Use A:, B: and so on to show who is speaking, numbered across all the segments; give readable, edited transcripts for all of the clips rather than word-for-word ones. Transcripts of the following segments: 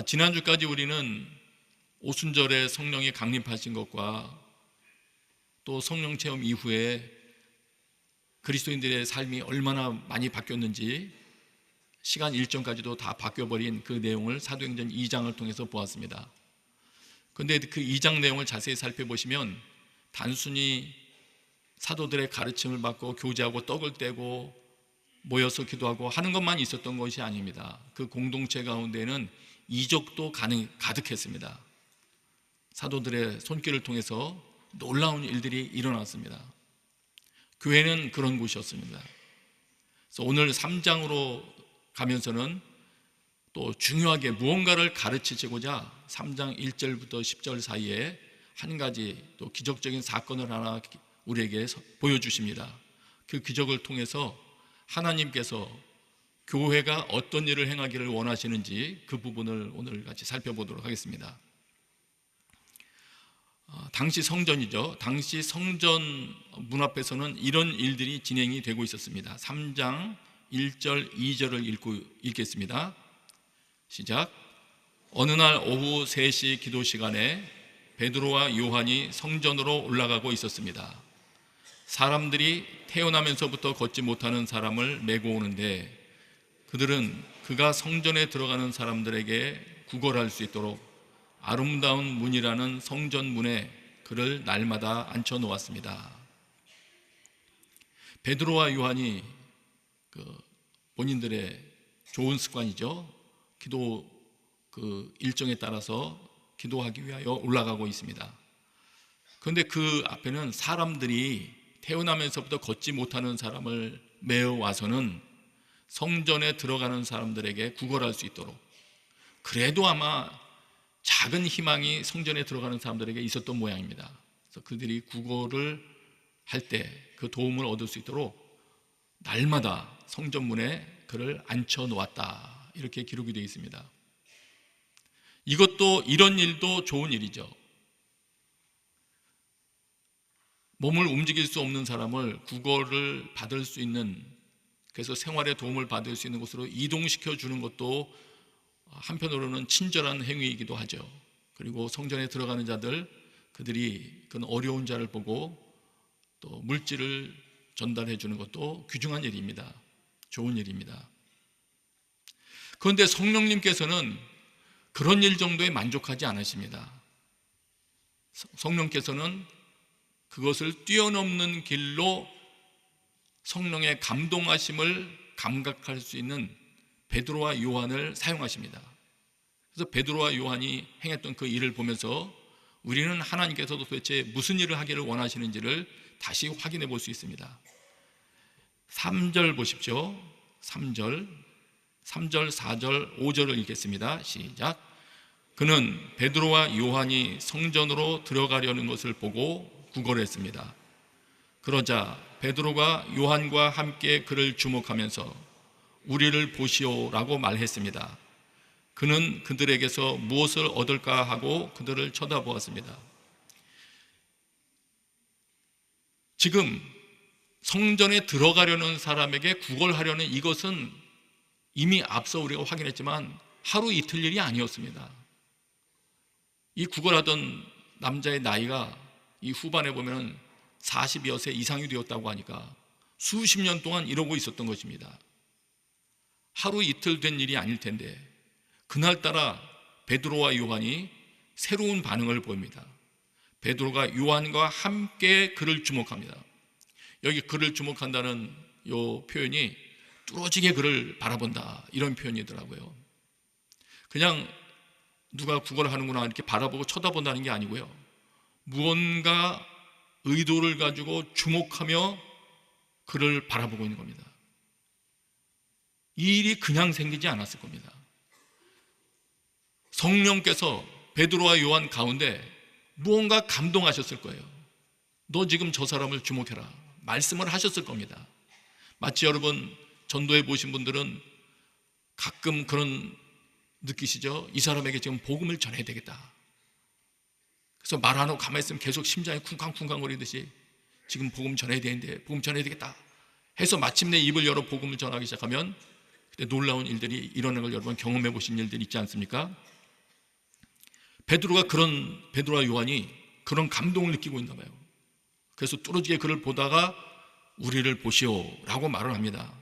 A: 지난주까지 우리는 오순절에 성령이 강림하신 것과 또 성령 체험 이후에 그리스도인들의 삶이 얼마나 많이 바뀌었는지 시간 일정까지도 다 바뀌어버린 그 내용을 사도행전 2장을 통해서 보았습니다. 그런데 그 2장 내용을 자세히 살펴보시면 단순히 사도들의 가르침을 받고 교제하고 떡을 떼고 모여서 기도하고 하는 것만 있었던 것이 아닙니다. 그 공동체 가운데는 이적도 가득했습니다. 사도들의 손길을 통해서 놀라운 일들이 일어났습니다. 교회는 그런 곳이었습니다. 그래서 오늘 3장으로 가면서는 또 중요하게 무언가를 가르치시고자 3장 1절부터 10절 사이에 한 가지 또 기적적인 사건을 하나 우리에게 보여주십니다. 그 기적을 통해서 하나님께서 교회가 어떤 일을 행하기를 원하시는지 그 부분을 오늘 같이 살펴보도록 하겠습니다. 당시 성전이죠. 당시 성전 문 앞에서는 이런 일들이 진행이 되고 있었습니다. 3장 1절 2절을 읽겠습니다. 시작. 어느 날 오후 3시 기도 시간에 베드로와 요한이 성전으로 올라가고 있었습니다. 사람들이 태어나면서부터 걷지 못하는 사람을 메고 오는데 그들은 그가 성전에 들어가는 사람들에게 구걸할 수 있도록 아름다운 문이라는 성전 문에 그를 날마다 앉혀 놓았습니다. 베드로와 요한이 본인들의 좋은 습관이죠. 기도 일정에 따라서 기도하기 위하여 올라가고 있습니다. 그런데 그 앞에는 사람들이 태어나면서부터 걷지 못하는 사람을 메어 와서는 성전에 들어가는 사람들에게 구걸할 수 있도록, 그래도 아마 작은 희망이 성전에 들어가는 사람들에게 있었던 모양입니다. 그래서 그들이 구걸을 할 때 그 도움을 얻을 수 있도록 날마다 성전문에 그를 앉혀 놓았다, 이렇게 기록이 되어 있습니다. 이런 일도 좋은 일이죠. 몸을 움직일 수 없는 사람을 구걸을 받을 수 있는, 그래서 생활에 도움을 받을 수 있는 곳으로 이동시켜 주는 것도 한편으로는 친절한 행위이기도 하죠. 그리고 성전에 들어가는 자들, 그들이 그 어려운 자를 보고 또 물질을 전달해 주는 것도 귀중한 일입니다. 좋은 일입니다. 그런데 성령님께서는 그런 일 정도에 만족하지 않으십니다. 성령께서는 그것을 뛰어넘는 길로 성령의 감동하심을 감각할 수 있는 베드로와 요한을 사용하십니다. 그래서 베드로와 요한이 행했던 그 일을 보면서 우리는 하나님께서도 도대체 무슨 일을 하기를 원하시는지를 다시 확인해 볼 수 있습니다. 3절 보십시오. 3절, 4절, 5절을 읽겠습니다. 시작. 그는 베드로와 요한이 성전으로 들어가려는 것을 보고 구걸했습니다. 그러자 베드로가 요한과 함께 그를 주목하면서 우리를 보시오라고 말했습니다. 그는 그들에게서 무엇을 얻을까 하고 그들을 쳐다보았습니다. 지금 성전에 들어가려는 사람에게 구걸하려는 이것은 이미 앞서 우리가 확인했지만 하루 이틀 일이 아니었습니다. 이 구걸하던 남자의 나이가 이 후반에 보면 40여 세 이상이 되었다고 하니까 수십 년 동안 이러고 있었던 것입니다. 하루 이틀 된 일이 아닐 텐데 그날따라 베드로와 요한이 새로운 반응을 보입니다. 베드로가 요한과 함께 그를 주목합니다. 여기 그를 주목한다는 이 표현이 뚫어지게 그를 바라본다, 이런 표현이더라고요. 그냥 누가 구걸을 하는구나 이렇게 바라보고 쳐다본다는 게 아니고요, 무언가 의도를 가지고 주목하며 그를 바라보고 있는 겁니다. 이 일이 그냥 생기지 않았을 겁니다. 성령께서 베드로와 요한 가운데 무언가 감동하셨을 거예요. 너 지금 저 사람을 주목해라, 말씀을 하셨을 겁니다. 마치 여러분 전도해 보신 분들은 가끔 그런 느끼시죠? 이 사람에게 지금 복음을 전해야 되겠다. 그래서 말 안 하고 가만히 있으면 계속 심장이 쿵쾅쿵쾅 거리듯이 지금 복음 전해야 되는데 복음 전해야 되겠다 해서 마침내 입을 열어 복음을 전하기 시작하면 그때 놀라운 일들이 일어나는 걸 여러분 경험해 보신 일들이 있지 않습니까? 베드로와 요한이 그런 감동을 느끼고 있나 봐요. 그래서 뚫어지게 그를 보다가 우리를 보시오라고 말을 합니다.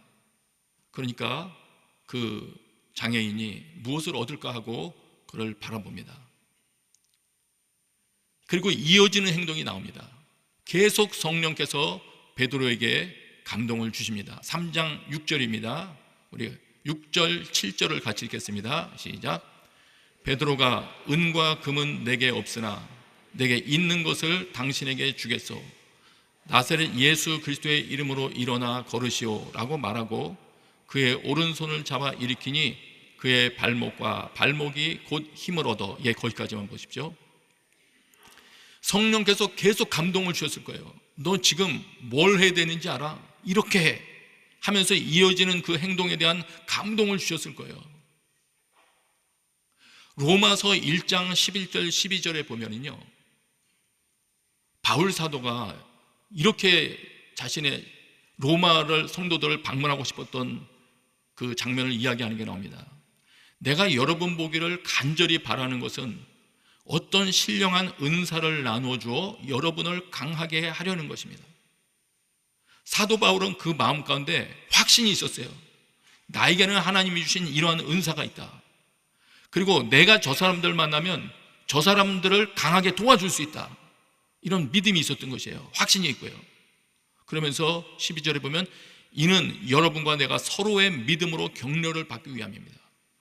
A: 그러니까 그 장애인이 무엇을 얻을까 하고 그를 바라봅니다. 그리고 이어지는 행동이 나옵니다. 계속 성령께서 베드로에게 감동을 주십니다. 3장 6절입니다. 우리 6절 7절을 같이 읽겠습니다. 시작. 베드로가 은과 금은 내게 없으나 내게 있는 것을 당신에게 주겠소. 나사렛 예수 그리스도의 이름으로 일어나 걸으시오 라고 말하고 그의 오른손을 잡아 일으키니 그의 발목이 곧 힘을 얻어. 거기까지만 보십시오. 성령께서 계속 감동을 주셨을 거예요. 너 지금 뭘 해야 되는지 알아? 이렇게 해 하면서 이어지는 그 행동에 대한 감동을 주셨을 거예요. 로마서 1장 11절 12절에 보면은요, 바울 사도가 이렇게 자신의 로마를 성도들을 방문하고 싶었던 그 장면을 이야기하는 게 나옵니다. 내가 여러분 보기를 간절히 바라는 것은 어떤 신령한 은사를 나누어 주어 여러분을 강하게 하려는 것입니다. 사도 바울은 그 마음 가운데 확신이 있었어요. 나에게는 하나님이 주신 이러한 은사가 있다. 그리고 내가 저 사람들 만나면 저 사람들을 강하게 도와줄 수 있다. 이런 믿음이 있었던 것이에요. 확신이 있고요. 그러면서 12절에 보면 이는 여러분과 내가 서로의 믿음으로 격려를 받기 위함입니다.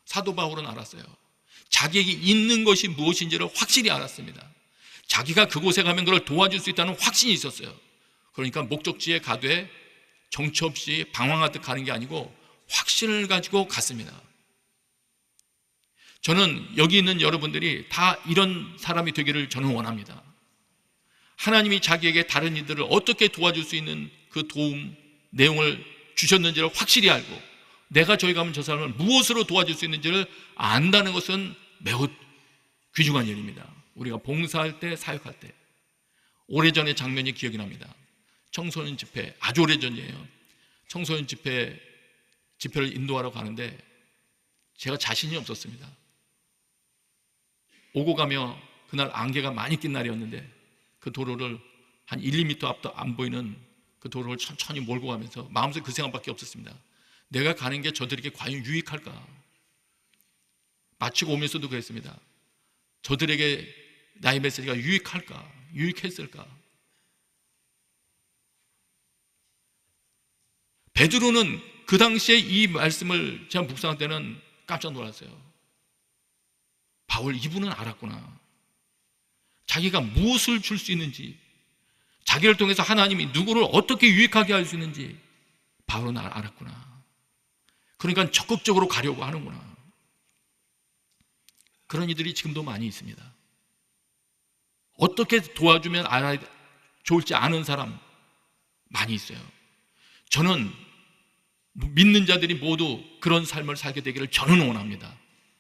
A: 사도 바울은 알았어요. 자기에게 있는 것이 무엇인지를 확실히 알았습니다. 자기가 그곳에 가면 그걸 도와줄 수 있다는 확신이 있었어요. 그러니까 목적지에 가되 정처 없이 방황하듯 가는 게 아니고 확신을 가지고 갔습니다. 저는 여기 있는 여러분들이 다 이런 사람이 되기를 저는 원합니다. 하나님이 자기에게 다른 이들을 어떻게 도와줄 수 있는 그 도움 내용을 주셨는지를 확실히 알고 내가 저희 가면 저 사람을 무엇으로 도와줄 수 있는지를 안다는 것은 매우 귀중한 일입니다. 우리가 봉사할 때, 사역할 때 오래전의 장면이 기억이 납니다. 청소년 집회, 아주 오래전이에요. 청소년 집회를 인도하러 가는데 제가 자신이 없었습니다. 오고 가며 그날 안개가 많이 낀 날이었는데 그 도로를 한 1, 2m 앞도 안 보이는 그 도로를 천천히 몰고 가면서 마음속에 그 생각밖에 없었습니다. 내가 가는 게 저들에게 과연 유익할까? 마치고 오면서도 그랬습니다. 저들에게 나의 메시지가 유익할까? 유익했을까? 베드로는 그 당시에 이 말씀을 제가 묵상할 때는 깜짝 놀랐어요. 바울 이분은 알았구나. 자기가 무엇을 줄 수 있는지, 자기를 통해서 하나님이 누구를 어떻게 유익하게 할 수 있는지 바울은 알았구나. 그러니까 적극적으로 가려고 하는구나. 그런 이들이 지금도 많이 있습니다. 어떻게 도와주면 좋을지 아는 사람 많이 있어요. 저는 믿는 자들이 모두 그런 삶을 살게 되기를 저는 원합니다.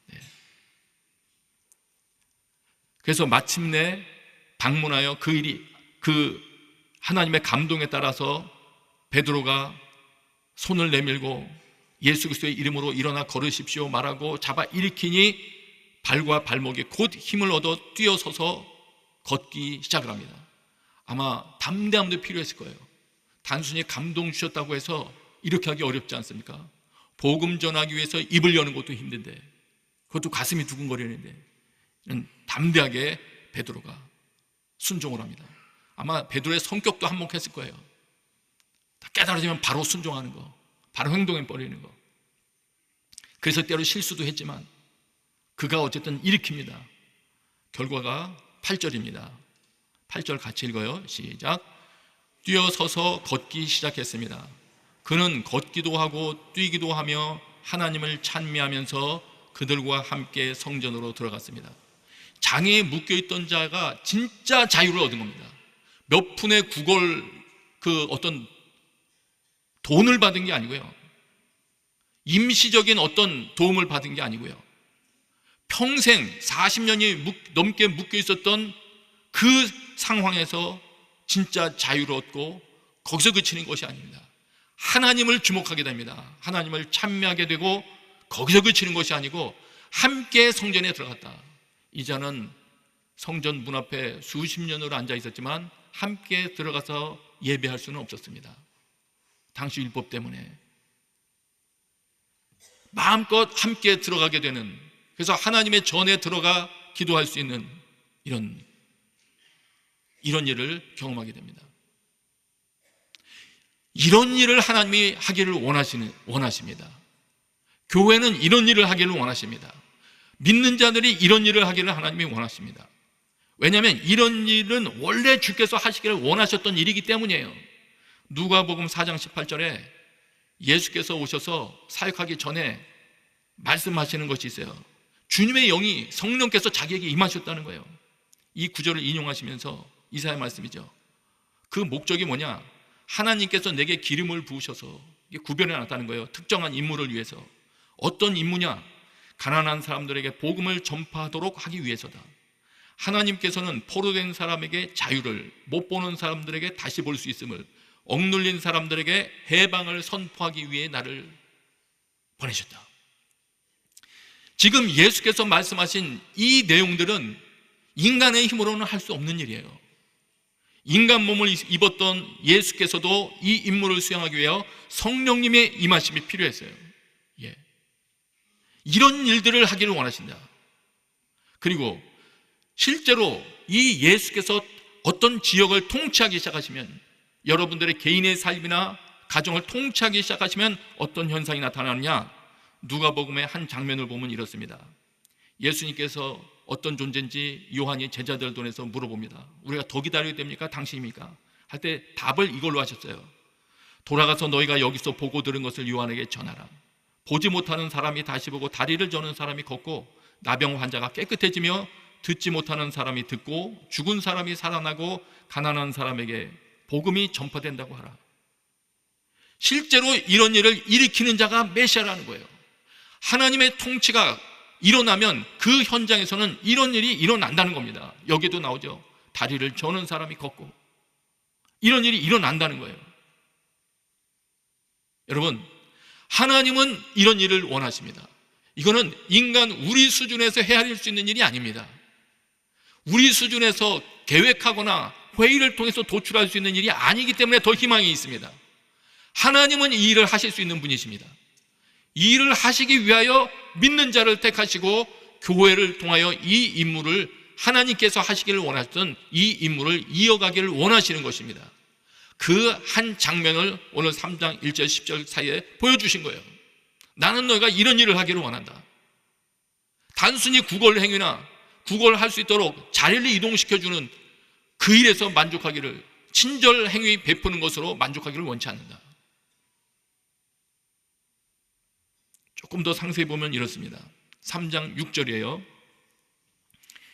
A: 네. 그래서 마침내 방문하여 그 하나님의 감동에 따라서 베드로가 손을 내밀고 예수 그리스도의 이름으로 일어나 걸으십시오 말하고 잡아 일으키니 발과 발목이 곧 힘을 얻어 뛰어서서 걷기 시작을 합니다. 아마 담대함도 필요했을 거예요. 단순히 감동 주셨다고 해서 이렇게 하기 어렵지 않습니까? 복음 전하기 위해서 입을 여는 것도 힘든데, 그것도 가슴이 두근거리는데 담대하게 베드로가 순종을 합니다. 아마 베드로의 성격도 한몫했을 거예요. 깨달아지면 바로 순종하는 거, 바로 행동해 버리는 거. 그래서 때로 실수도 했지만 그가 어쨌든 일으킵니다. 결과가 8절입니다. 8절 같이 읽어요. 시작. 뛰어서서 걷기 시작했습니다. 그는 걷기도 하고 뛰기도 하며 하나님을 찬미하면서 그들과 함께 성전으로 들어갔습니다. 장애에 묶여있던 자가 진짜 자유를 얻은 겁니다. 몇 푼의 어떤 돈을 받은 게 아니고요, 임시적인 어떤 도움을 받은 게 아니고요, 평생 40년이 넘게 묶여있었던 그 상황에서 진짜 자유를 얻고 거기서 그치는 것이 아닙니다. 하나님을 주목하게 됩니다. 하나님을 찬미하게 되고 거기서 그치는 것이 아니고 함께 성전에 들어갔다. 이 자는 성전 문 앞에 수십 년으로 앉아 있었지만 함께 들어가서 예배할 수는 없었습니다. 당시 율법 때문에. 마음껏 함께 들어가게 되는, 그래서 하나님의 전에 들어가 기도할 수 있는 이런 일을 경험하게 됩니다. 이런 일을 하나님이 하기를 원하십니다. 교회는 이런 일을 하기를 원하십니다. 믿는 자들이 이런 일을 하기를 하나님이 원하십니다. 왜냐하면 이런 일은 원래 주께서 하시기를 원하셨던 일이기 때문이에요. 누가복음 4장 18절에 예수께서 오셔서 사역하기 전에 말씀하시는 것이 있어요. 주님의 영이, 성령께서 자기에게 임하셨다는 거예요. 이 구절을 인용하시면서 이사야 말씀이죠. 그 목적이 뭐냐? 하나님께서 내게 기름을 부으셔서, 이게 구별해 놨다는 거예요. 특정한 임무를 위해서. 어떤 임무냐? 가난한 사람들에게 복음을 전파하도록 하기 위해서다. 하나님께서는 포로된 사람에게 자유를, 못 보는 사람들에게 다시 볼 수 있음을, 억눌린 사람들에게 해방을 선포하기 위해 나를 보내셨다. 지금 예수께서 말씀하신 이 내용들은 인간의 힘으로는 할 수 없는 일이에요. 인간 몸을 입었던 예수께서도 이 임무를 수행하기 위해 성령님의 임하심이 필요했어요. 예. 이런 일들을 하기를 원하신다. 그리고 실제로 이 예수께서 어떤 지역을 통치하기 시작하시면, 여러분들의 개인의 삶이나 가정을 통치하기 시작하시면 어떤 현상이 나타나느냐? 누가복음의 한 장면을 보면 이렇습니다. 예수님께서 어떤 존재인지 요한이 제자들 돈에서 물어봅니다. 우리가 더 기다려야 됩니까? 당신입니까? 할 때 답을 이걸로 하셨어요. 돌아가서 너희가 여기서 보고 들은 것을 요한에게 전하라. 보지 못하는 사람이 다시 보고, 다리를 저는 사람이 걷고, 나병 환자가 깨끗해지며, 듣지 못하는 사람이 듣고, 죽은 사람이 살아나고, 가난한 사람에게 복음이 전파된다고 하라. 실제로 이런 일을 일으키는 자가 메시아라는 거예요. 하나님의 통치가 일어나면 그 현장에서는 이런 일이 일어난다는 겁니다. 여기도 나오죠. 다리를 저는 사람이 걷고, 이런 일이 일어난다는 거예요. 여러분, 하나님은 이런 일을 원하십니다. 이거는 인간 우리 수준에서 헤아릴 수 있는 일이 아닙니다. 우리 수준에서 계획하거나 회의를 통해서 도출할 수 있는 일이 아니기 때문에 더 희망이 있습니다. 하나님은 이 일을 하실 수 있는 분이십니다. 이 일을 하시기 위하여 믿는 자를 택하시고 교회를 통하여 이 임무를, 하나님께서 하시기를 원하셨던 이 임무를 이어가기를 원하시는 것입니다. 그 한 장면을 오늘 3장 1절 10절 사이에 보여주신 거예요. 나는 너희가 이런 일을 하기를 원한다. 단순히 구걸 행위나 구걸할 수 있도록 자리를 이동시켜주는 그 일에서 만족하기를, 친절 행위 베푸는 것으로 만족하기를 원치 않는다. 조금 더 상세히 보면 이렇습니다. 3장 6절이에요.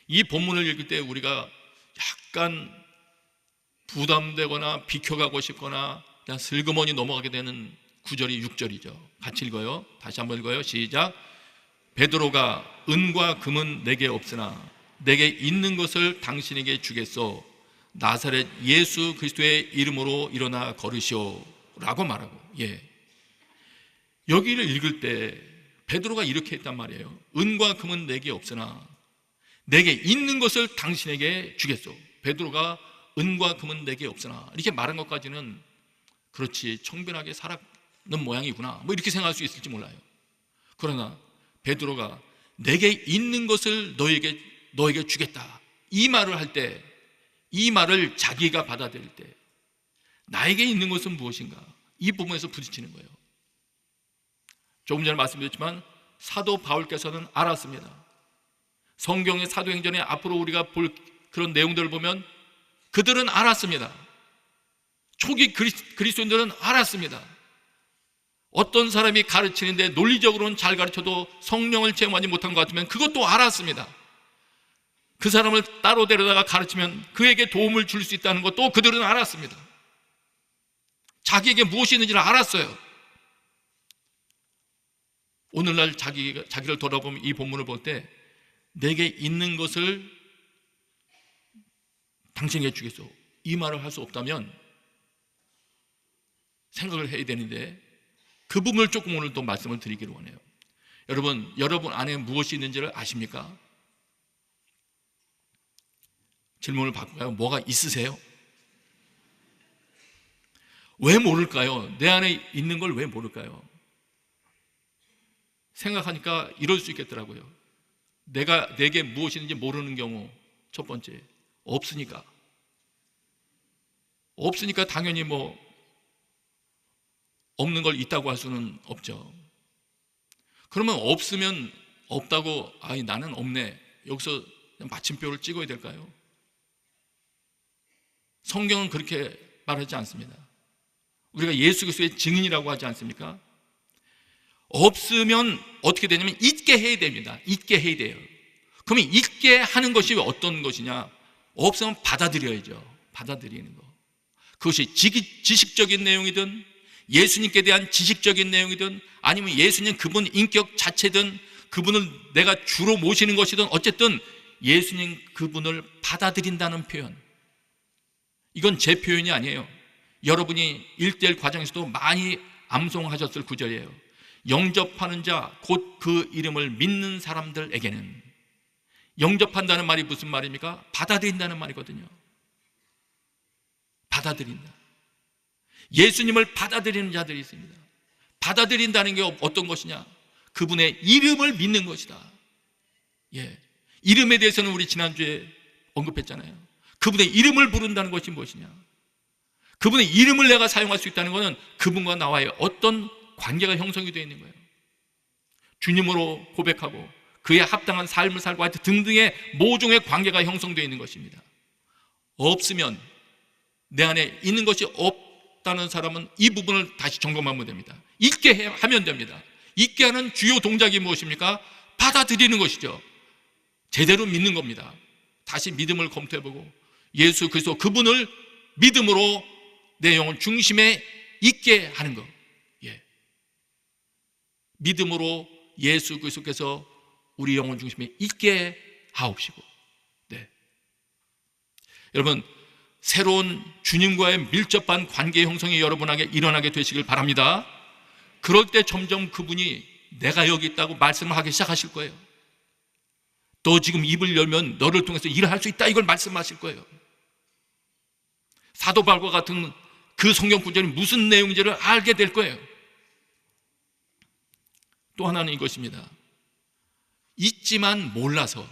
A: 이 본문을 읽을 때 우리가 약간 부담되거나 비켜가고 싶거나 그냥 슬그머니 넘어가게 되는 구절이 6절이죠. 같이 읽어요. 다시 한번 읽어요. 시작. 베드로가 은과 금은 내게 없으나 내게 있는 것을 당신에게 주겠소. 나사렛 예수 그리스도의 이름으로 일어나 걸으시오 라고 말하고, 여기를 읽을 때 베드로가 이렇게 했단 말이에요. 은과 금은 내게 없으나 내게 있는 것을 당신에게 주겠소. 베드로가 은과 금은 내게 없으나 이렇게 말한 것까지는 그렇지, 청빈하게 살았는 모양이구나, 뭐 이렇게 생각할 수 있을지 몰라요. 그러나 베드로가 내게 있는 것을 너에게 주겠다, 이 말을 할 때, 이 말을 자기가 받아들일 때 나에게 있는 것은 무엇인가, 이 부분에서 부딪히는 거예요. 조금 전에 말씀드렸지만 사도 바울께서는 알았습니다. 성경의 사도행전에 앞으로 우리가 볼 그런 내용들을 보면 그들은 알았습니다. 초기 그리스도인들은 알았습니다. 어떤 사람이 가르치는데 논리적으로는 잘 가르쳐도 성령을 체험하지 못한 것 같으면 그것도 알았습니다. 그 사람을 따로 데려다가 가르치면 그에게 도움을 줄 수 있다는 것도 그들은 알았습니다. 자기에게 무엇이 있는지를 알았어요. 오늘날 자기를 돌아보면 이 본문을 볼 때 내게 있는 것을 당신에게 주겠소, 이 말을 할 수 없다면 생각을 해야 되는데, 그 부분을 조금 오늘 또 말씀을 드리기를 원해요. 여러분 안에 무엇이 있는지를 아십니까? 질문을 바꿀까요? 뭐가 있으세요? 왜 모를까요? 내 안에 있는 걸 왜 모를까요? 생각하니까 이럴 수 있겠더라고요. 내게 무엇이 있는지 모르는 경우, 첫 번째, 없으니까 당연히 없는 걸 있다고 할 수는 없죠. 그러면 없으면 없다고, 나는 없네, 여기서 마침표를 찍어야 될까요? 성경은 그렇게 말하지 않습니다. 우리가 예수 그리스도의 증인이라고 하지 않습니까? 없으면 어떻게 되냐면 있게 해야 됩니다. 있게 해야 돼요. 그러면 있게 하는 것이 어떤 것이냐? 없으면 받아들여야죠. 받아들이는 거. 그것이 지식적인 내용이든 예수님께 대한 지식적인 내용이든 아니면 예수님 그분 인격 자체든 그분을 내가 주로 모시는 것이든 어쨌든 예수님 그분을 받아들인다는 표현, 이건 제 표현이 아니에요. 여러분이 1:1 과정에서도 많이 암송하셨을 구절이에요. 영접하는 자 곧 그 이름을 믿는 사람들에게는. 영접한다는 말이 무슨 말입니까? 받아들인다는 말이거든요. 받아들인다. 예수님을 받아들이는 자들이 있습니다. 받아들인다는 게 어떤 것이냐? 그분의 이름을 믿는 것이다. 이름에 대해서는 우리 지난주에 언급했잖아요. 그분의 이름을 부른다는 것이 무엇이냐? 그분의 이름을 내가 사용할 수 있다는 것은 그분과 나와의 어떤 관계가 형성이 되어 있는 거예요. 주님으로 고백하고 그에 합당한 삶을 살고 하여튼 등등의 모종의 관계가 형성되어 있는 것입니다. 없으면, 내 안에 있는 것이 없다는 사람은 이 부분을 다시 점검하면 됩니다. 있게 하면 됩니다. 있게 하는 주요 동작이 무엇입니까? 받아들이는 것이죠. 제대로 믿는 겁니다. 다시 믿음을 검토해보고 예수 그리스도 그분을 믿음으로 내 영혼 중심에 있게 하는 것. 믿음으로 예수 그리스도께서 우리 영혼 중심에 있게 하옵시고. 여러분, 새로운 주님과의 밀접한 관계 형성이 여러분에게 일어나게 되시길 바랍니다. 그럴 때 점점 그분이 내가 여기 있다고 말씀을 하기 시작하실 거예요. 너 지금 입을 열면 너를 통해서 일을 할 수 있다, 이걸 말씀하실 거예요. 사도 바울과 같은 그 성경 구절이 무슨 내용인지를 알게 될 거예요. 또 하나는 이것입니다. 있지만 몰라서,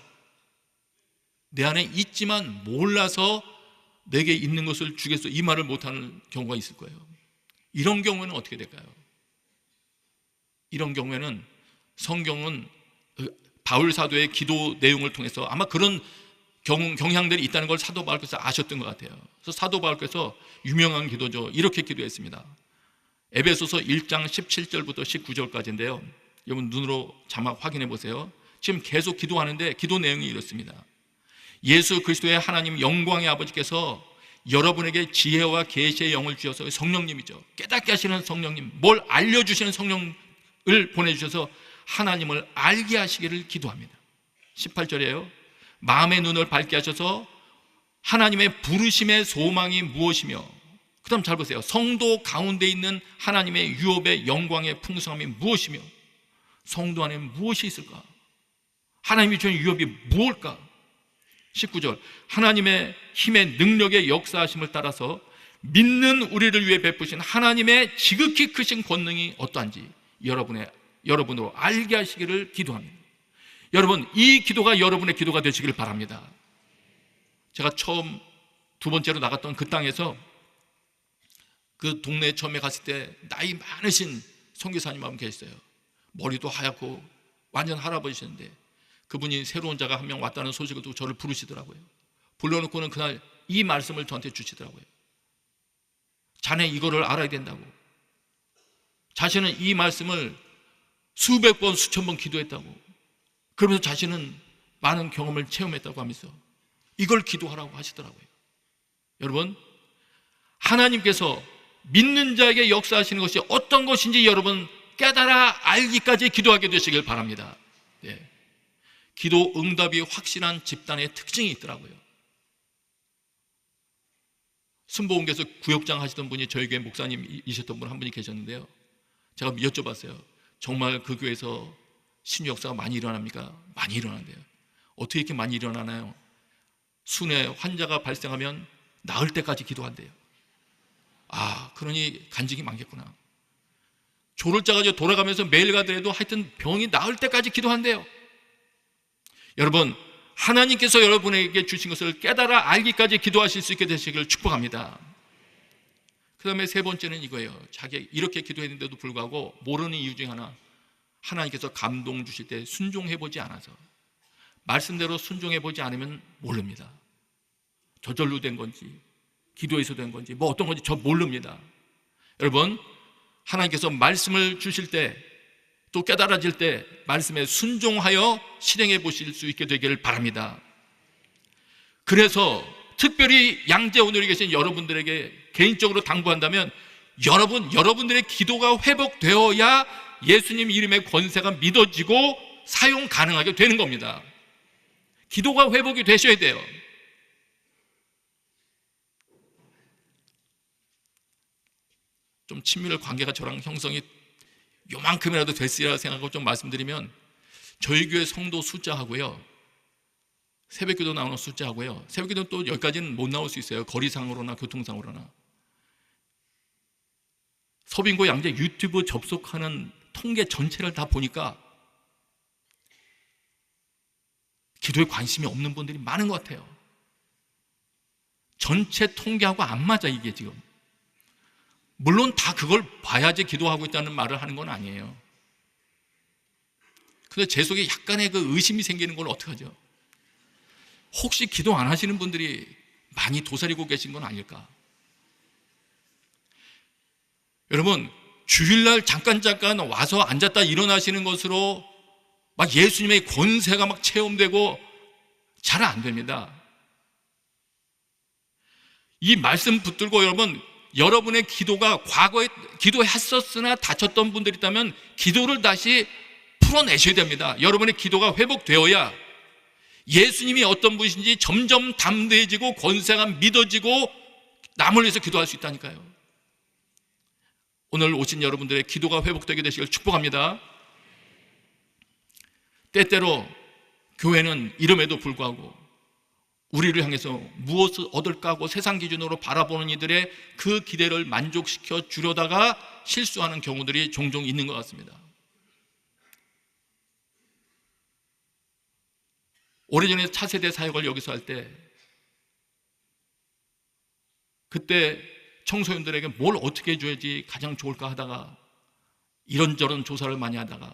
A: 내 안에 있지만 몰라서 내게 있는 것을 주겠소, 이 말을 못하는 경우가 있을 거예요. 이런 경우에는 어떻게 될까요? 이런 경우에는 성경은 바울 사도의 기도 내용을 통해서 아마 그런 경향들이 있다는 걸 사도 바울께서 아셨던 것 같아요. 그래서 사도 바울께서 유명한 기도죠. 이렇게 기도했습니다. 에베소서 1장 17절부터 19절까지인데요. 여러분 눈으로 자막 확인해 보세요. 지금 계속 기도하는데 기도 내용이 이렇습니다. 예수 그리스도의 하나님 영광의 아버지께서 여러분에게 지혜와 계시의 영을 주셔서, 성령님이죠. 깨닫게 하시는 성령님, 뭘 알려주시는 성령을 보내주셔서 하나님을 알게 하시기를 기도합니다. 18절이에요. 마음의 눈을 밝게 하셔서 하나님의 부르심의 소망이 무엇이며, 그 다음 잘 보세요. 성도 가운데 있는 하나님의 유업의 영광의 풍성함이 무엇이며, 성도 안에 무엇이 있을까? 하나님이 주신 유업이 무엇일까? 19절, 하나님의 힘의 능력의 역사하심을 따라서 믿는 우리를 위해 베푸신 하나님의 지극히 크신 권능이 어떠한지 여러분으로 알게 하시기를 기도합니다. 여러분, 이 기도가 여러분의 기도가 되시기를 바랍니다. 제가 두 번째로 나갔던 그 땅에서 그 동네에 처음에 갔을 때 나이 많으신 선교사님 한 분 계셨어요. 머리도 하얗고 완전 할아버지셨는데 그분이 새로운 자가 한 명 왔다는 소식을 듣고 저를 부르시더라고요. 불러놓고는 그날 이 말씀을 저한테 주시더라고요. 자네 이거를 알아야 된다고. 자신은 이 말씀을 수백 번 수천 번 기도했다고. 그러면서 자신은 많은 경험을 체험했다고 하면서 이걸 기도하라고 하시더라고요. 여러분, 하나님께서 믿는 자에게 역사하시는 것이 어떤 것인지 여러분 깨달아 알기까지 기도하게 되시길 바랍니다. 기도 응답이 확실한 집단의 특징이 있더라고요. 순복음교에서 구역장 하시던 분이 저희 교회 목사님이셨던 분 한 분이 계셨는데요. 제가 여쭤봤어요. 정말 그 교회에서 신유 역사가 많이 일어납니까? 많이 일어난대요. 어떻게 이렇게 많이 일어나나요? 순회 환자가 발생하면 나을 때까지 기도한대요. 그러니 간증이 많겠구나. 조를 짜가지고 돌아가면서 매일 가더라도 하여튼 병이 나을 때까지 기도한대요. 여러분, 하나님께서 여러분에게 주신 것을 깨달아 알기까지 기도하실 수 있게 되시기를 축복합니다. 그 다음에 세 번째는 이거예요. 자기 이렇게 기도했는데도 불구하고 모르는 이유 중에 하나, 하나님께서 감동 주실 때 순종해보지 않아서, 말씀대로 순종해보지 않으면 모릅니다. 저절로 된 건지 기도해서 된 건지 뭐 어떤 건지 저 모릅니다. 여러분, 하나님께서 말씀을 주실 때, 또 깨달아질 때 말씀에 순종하여 실행해 보실 수 있게 되기를 바랍니다. 그래서 특별히 양재오늘에 계신 여러분들에게 개인적으로 당부한다면, 여러분들의 기도가 회복되어야 예수님 이름의 권세가 믿어지고 사용 가능하게 되는 겁니다. 기도가 회복이 되셔야 돼요. 좀 친밀한 관계가 저랑 형성이 요만큼이라도 됐으리라 생각하고 좀 말씀드리면, 저희 교회 성도 숫자하고요, 새벽기도 나오는 숫자하고요, 새벽기도는 또 여기까지는 못 나올 수 있어요. 거리상으로나 교통상으로나. 서빙고 양재 유튜브 접속하는 통계 전체를 다 보니까 기도에 관심이 없는 분들이 많은 것 같아요. 전체 통계하고 안 맞아, 이게 지금. 물론 다 그걸 봐야지 기도하고 있다는 말을 하는 건 아니에요. 근데 제 속에 약간의 그 의심이 생기는 걸 어떡하죠? 혹시 기도 안 하시는 분들이 많이 도사리고 계신 건 아닐까? 여러분, 주일날 잠깐 와서 앉았다 일어나시는 것으로 막 예수님의 권세가 막 체험되고 잘 안 됩니다. 이 말씀 붙들고 여러분의 기도가 과거에 기도했었으나 다쳤던 분들이 있다면 기도를 다시 풀어내셔야 됩니다. 여러분의 기도가 회복되어야 예수님이 어떤 분이신지 점점 담대해지고 권세가 믿어지고 남을 위해서 기도할 수 있다니까요. 오늘 오신 여러분들의 기도가 회복되게 되시길 축복합니다. 때때로 교회는 이름에도 불구하고 우리를 향해서 무엇을 얻을까 하고 세상 기준으로 바라보는 이들의 그 기대를 만족시켜 주려다가 실수하는 경우들이 종종 있는 것 같습니다. 오래전에 차세대 사역을 여기서 할 때, 그때 청소년들에게 뭘 어떻게 해줘야지 가장 좋을까 하다가 이런저런 조사를 많이 하다가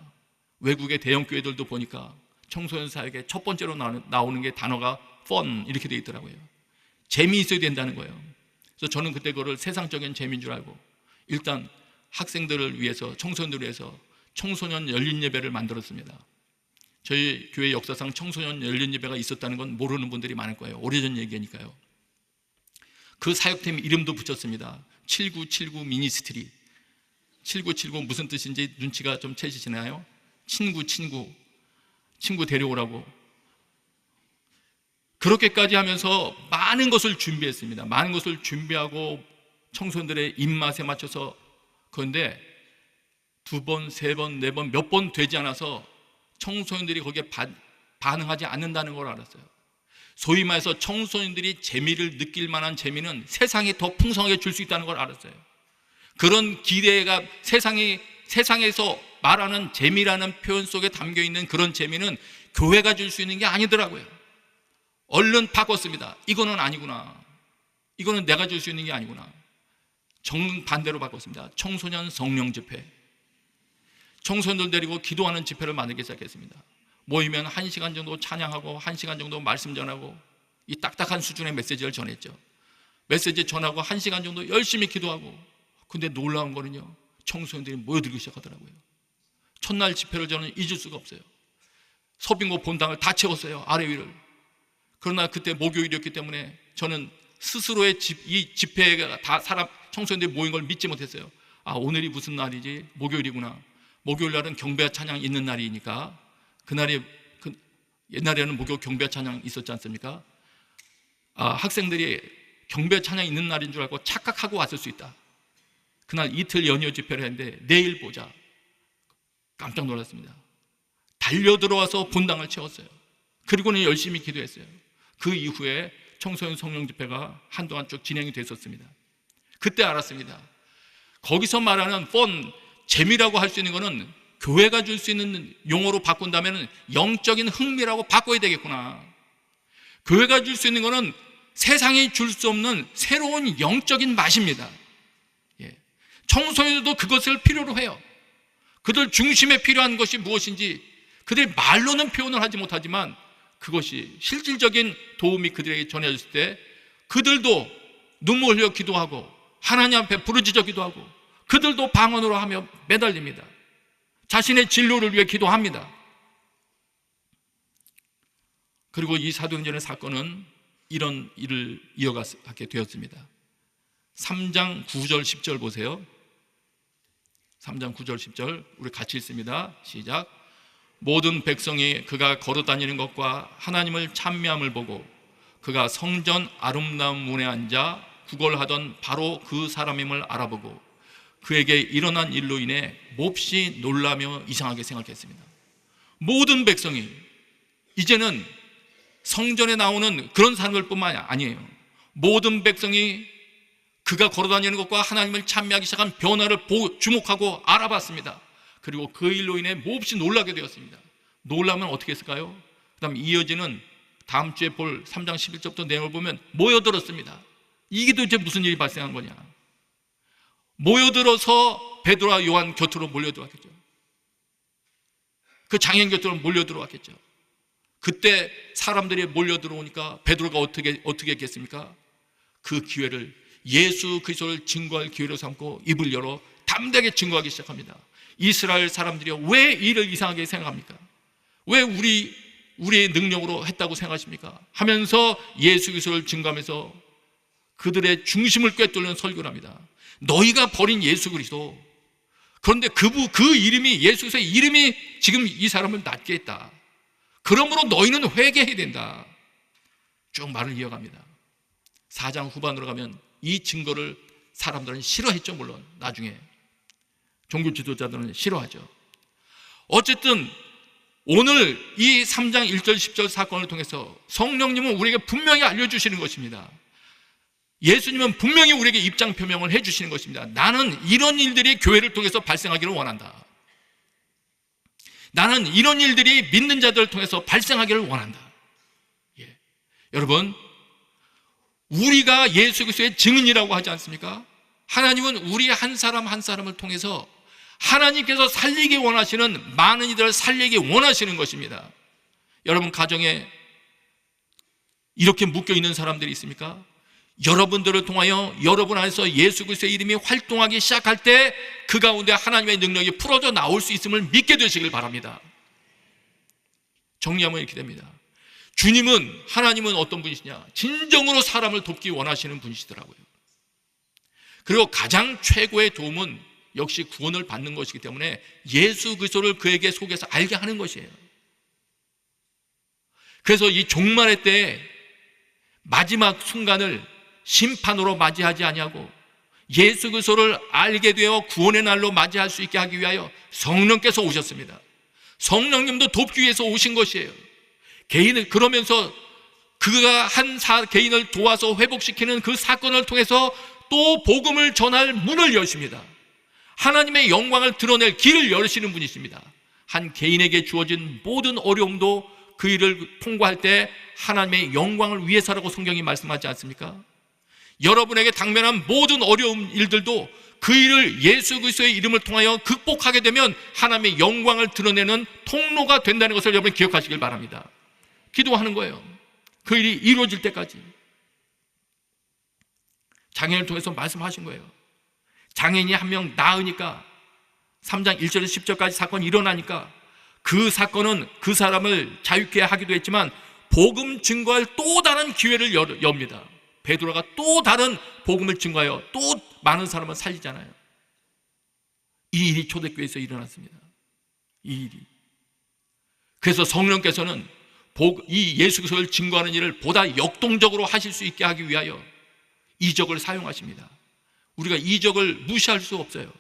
A: 외국의 대형 교회들도 보니까 청소년 사역의 첫 번째로 나오는 게 단어가 fun 이렇게 돼 있더라고요. 재미있어야 된다는 거예요. 그래서 저는 그때 그거를 세상적인 재미인 줄 알고 일단 학생들을 위해서, 청소년들을 위해서 청소년 열린 예배를 만들었습니다. 저희 교회 역사상 청소년 열린 예배가 있었다는 건 모르는 분들이 많을 거예요. 오래전 얘기니까요. 그 사역팀 이름도 붙였습니다. 7979 미니스트리. 7979 무슨 뜻인지 눈치가 좀 채시시나요? 친구 데려오라고. 그렇게까지 하면서 많은 것을 준비했습니다. 많은 것을 준비하고 청소년들의 입맛에 맞춰서. 그런데 2번, 3번, 4번 몇 번 되지 않아서 청소년들이 거기에 반응하지 않는다는 걸 알았어요. 소위 말해서 청소년들이 재미를 느낄 만한 재미는 세상에 더 풍성하게 줄 수 있다는 걸 알았어요. 그런 기대가 세상에서 말하는 재미라는 표현 속에 담겨있는 그런 재미는 교회가 줄 수 있는 게 아니더라고요. 얼른 바꿨습니다. 이거는 아니구나. 이거는 내가 줄 수 있는 게 아니구나. 정반대로 바꿨습니다. 청소년 성령 집회. 청소년들 데리고 기도하는 집회를 만들기 시작했습니다. 모이면 1시간 정도 찬양하고 1시간 정도 말씀 전하고 이 딱딱한 수준의 메시지를 전했죠. 메시지 전하고 1시간 정도 열심히 기도하고. 근데 놀라운 거는요, 청소년들이 모여들기 시작하더라고요. 첫날 집회를 저는 잊을 수가 없어요. 서빙고 본당을 다 채웠어요, 아래 위를. 그러나 그때 목요일이었기 때문에 저는 스스로의 이 집회가 다 청소년들이 모인 걸 믿지 못했어요. 오늘이 무슨 날이지? 목요일이구나. 목요일 날은 경배와 찬양 있는 날이니까 그날이 옛날에는 목요 경배와 찬양 있었지 않습니까? 학생들이 경배 찬양 있는 날인 줄 알고 착각하고 왔을 수 있다. 그날 이틀 연휴 집회를 했는데 내일 보자. 깜짝 놀랐습니다. 달려 들어와서 본당을 채웠어요. 그리고는 열심히 기도했어요. 그 이후에 청소년 성령 집회가 한동안 쭉 진행이 됐었습니다. 그때 알았습니다. 거기서 말하는 재미라고 할 수 있는 것은 교회가 줄 수 있는 용어로 바꾼다면 영적인 흥미라고 바꿔야 되겠구나. 교회가 줄 수 있는 것은 세상이 줄 수 없는 새로운 영적인 맛입니다. 청소년들도 그것을 필요로 해요. 그들 중심에 필요한 것이 무엇인지 그들이 말로는 표현을 하지 못하지만 그것이 실질적인 도움이 그들에게 전해졌을 때 그들도 눈물 흘려 기도하고 하나님 앞에 부르짖어 기도하고 그들도 방언으로 하며 매달립니다. 자신의 진로를 위해 기도합니다. 그리고 이 사도행전의 사건은 이런 일을 이어가게 되었습니다. 3장 9절 10절 보세요. 3장 9절 10절 우리 같이 읽습니다. 시작. 모든 백성이 그가 걸어다니는 것과 하나님을 찬미함을 보고 그가 성전 아름다운 문에 앉아 구걸하던 바로 그 사람임을 알아보고 그에게 일어난 일로 인해 몹시 놀라며 이상하게 생각했습니다. 모든 백성이 이제는 성전에 나오는 그런 사람들뿐만 아니에요. 모든 백성이 그가 걸어다니는 것과 하나님을 찬미하기 시작한 변화를 주목하고 알아봤습니다. 그리고 그 일로 인해 몹시 놀라게 되었습니다. 놀라면 어떻게 했을까요? 그 다음 이어지는 다음 주에 볼 3장 11절부터 내용을 보면 모여들었습니다. 이게 도대체 무슨 일이 발생한 거냐? 모여들어서 베드로와 요한 곁으로 몰려들어왔겠죠. 그 장인 곁으로 몰려들어왔겠죠. 그때 사람들이 몰려들어오니까 베드로가 어떻게 했겠습니까? 그 기회를 예수 그리스도를 증거할 기회로 삼고 입을 열어 담대하게 증거하기 시작합니다. 이스라엘 사람들이 왜 이를 이상하게 생각합니까? 왜 우리의 능력으로 했다고 생각하십니까? 하면서 예수 그리스도를 증거하면서 그들의 중심을 꿰뚫는 설교를 합니다. 너희가 버린 예수 그리스도, 그런데 그 이름이 예수 그리스도의 이름이 지금 이 사람을 낫게 했다. 그러므로 너희는 회개해야 된다. 쭉 말을 이어갑니다. 4장 후반으로 가면 이 증거를 사람들은 싫어했죠. 물론 나중에 종교 지도자들은 싫어하죠. 어쨌든 오늘 이 3장 1절 10절 사건을 통해서 성령님은 우리에게 분명히 알려주시는 것입니다. 예수님은 분명히 우리에게 입장 표명을 해주시는 것입니다. 나는 이런 일들이 교회를 통해서 발생하기를 원한다. 나는 이런 일들이 믿는 자들을 통해서 발생하기를 원한다. 여러분, 우리가 예수 그리스도의 증인이라고 하지 않습니까? 하나님은 우리 한 사람 한 사람을 통해서 하나님께서 살리기 원하시는 많은 이들을 살리기 원하시는 것입니다. 여러분 가정에 이렇게 묶여있는 사람들이 있습니까? 여러분들을 통하여 여러분 안에서 예수 그리스도의 이름이 활동하기 시작할 때 그 가운데 하나님의 능력이 풀어져 나올 수 있음을 믿게 되시길 바랍니다. 정리하면 이렇게 됩니다. 하나님은 어떤 분이시냐? 진정으로 사람을 돕기 원하시는 분이시더라고요. 그리고 가장 최고의 도움은 역시 구원을 받는 것이기 때문에 예수 그리스도를 그에게 속에서 알게 하는 것이에요. 그래서 이 종말의 때에 마지막 순간을 심판으로 맞이하지 아니하고 예수 그리스도를 알게 되어 구원의 날로 맞이할 수 있게 하기 위하여 성령께서 오셨습니다. 성령님도 돕기 위해서 오신 것이에요. 그러면서 그가 개인을 도와서 회복시키는 그 사건을 통해서 또 복음을 전할 문을 여십니다. 하나님의 영광을 드러낼 길을 열으시는 분이십니다. 한 개인에게 주어진 모든 어려움도 그 일을 통과할 때 하나님의 영광을 위해서라고 성경이 말씀하지 않습니까? 여러분에게 당면한 모든 어려운 일들도 그 일을 예수 그리스도의 이름을 통하여 극복하게 되면 하나님의 영광을 드러내는 통로가 된다는 것을 여러분 기억하시길 바랍니다. 기도하는 거예요. 그 일이 이루어질 때까지. 장애인을 통해서 말씀하신 거예요. 장애인이 한 명 나으니까 3장 1절에서 10절까지 사건이 일어나니까 그 사건은 그 사람을 자유케 하기도 했지만 복음 증거할 또 다른 기회를 엽니다. 베드로가 또 다른 복음을 증거하여 또 많은 사람을 살리잖아요. 이 일이 초대교회에서 일어났습니다. 이 일이. 그래서 성령께서는 이 예수 그리스도를 증거하는 일을 보다 역동적으로 하실 수 있게 하기 위하여 이적을 사용하십니다. 우리가 이적을 무시할 수 없어요.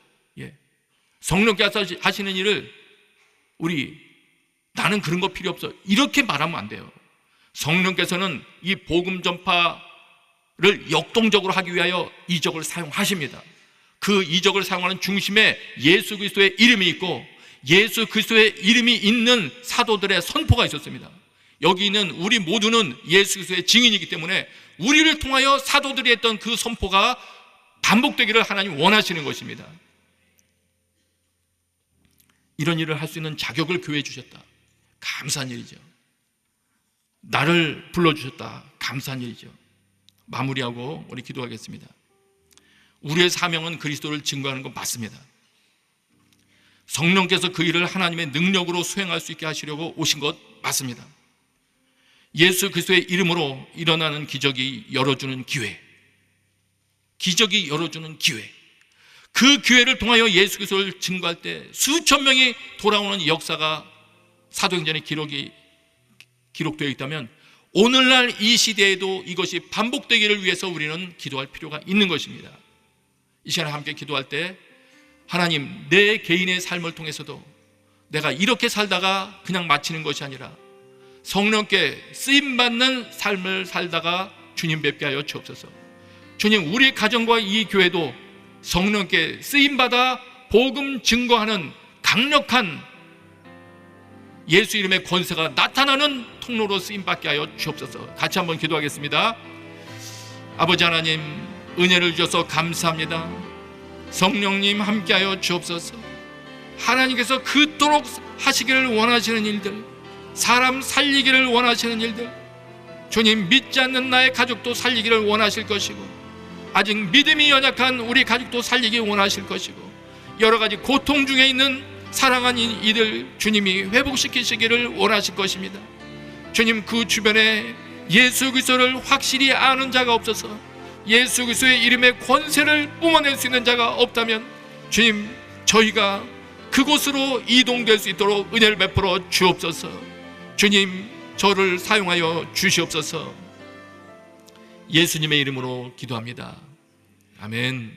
A: 성령께서 하시는 일을 나는 그런 거 필요 없어 이렇게 말하면 안 돼요. 성령께서는 이 복음 전파를 역동적으로 하기 위하여 이적을 사용하십니다. 그 이적을 사용하는 중심에 예수 그리스도의 이름이 있고 예수 그리스도의 이름이 있는 사도들의 선포가 있었습니다. 여기 있는 우리 모두는 예수 그리스도의 증인이기 때문에 우리를 통하여 사도들이 했던 그 선포가 반복되기를 하나님 원하시는 것입니다. 이런 일을 할 수 있는 자격을 교회에 주셨다. 감사한 일이죠. 나를 불러주셨다. 감사한 일이죠. 마무리하고 우리 기도하겠습니다. 우리의 사명은 그리스도를 증거하는 것 맞습니다. 성령께서 그 일을 하나님의 능력으로 수행할 수 있게 하시려고 오신 것 맞습니다. 예수 그리스도의 이름으로 일어나는 기적이 열어주는 기회, 기적이 열어주는 기회, 그 기회를 통하여 예수 그리스도를 증거할 때 수천 명이 돌아오는 역사가 사도행전에 기록되어 있다면 오늘날 이 시대에도 이것이 반복되기를 위해서 우리는 기도할 필요가 있는 것입니다. 이 시간에 함께 기도할 때 하나님, 내 개인의 삶을 통해서도 내가 이렇게 살다가 그냥 마치는 것이 아니라 성령께 쓰임받는 삶을 살다가 주님 뵙게 하여 주옵소서. 주님, 우리 가정과 이 교회도 성령께 쓰임받아 복음 증거하는 강력한 예수 이름의 권세가 나타나는 통로로 쓰임받게 하여 주옵소서. 같이 한번 기도하겠습니다. 아버지 하나님, 은혜를 주셔서 감사합니다. 성령님 함께하여 주옵소서. 하나님께서 그토록 하시기를 원하시는 일들, 사람 살리기를 원하시는 일들, 주님, 믿지 않는 나의 가족도 살리기를 원하실 것이고 아직 믿음이 연약한 우리 가족도 살리기 원하실 것이고 여러 가지 고통 중에 있는 사랑하는 이들 주님이 회복시키시기를 원하실 것입니다. 주님, 그 주변에 예수 그리스도를 확실히 아는 자가 없어서 예수 그리스도의 이름의 권세를 뿜어낼 수 있는 자가 없다면 주님, 저희가 그곳으로 이동될 수 있도록 은혜를 베풀어 주옵소서. 주님, 저를 사용하여 주시옵소서. 예수님의 이름으로 기도합니다. 아멘.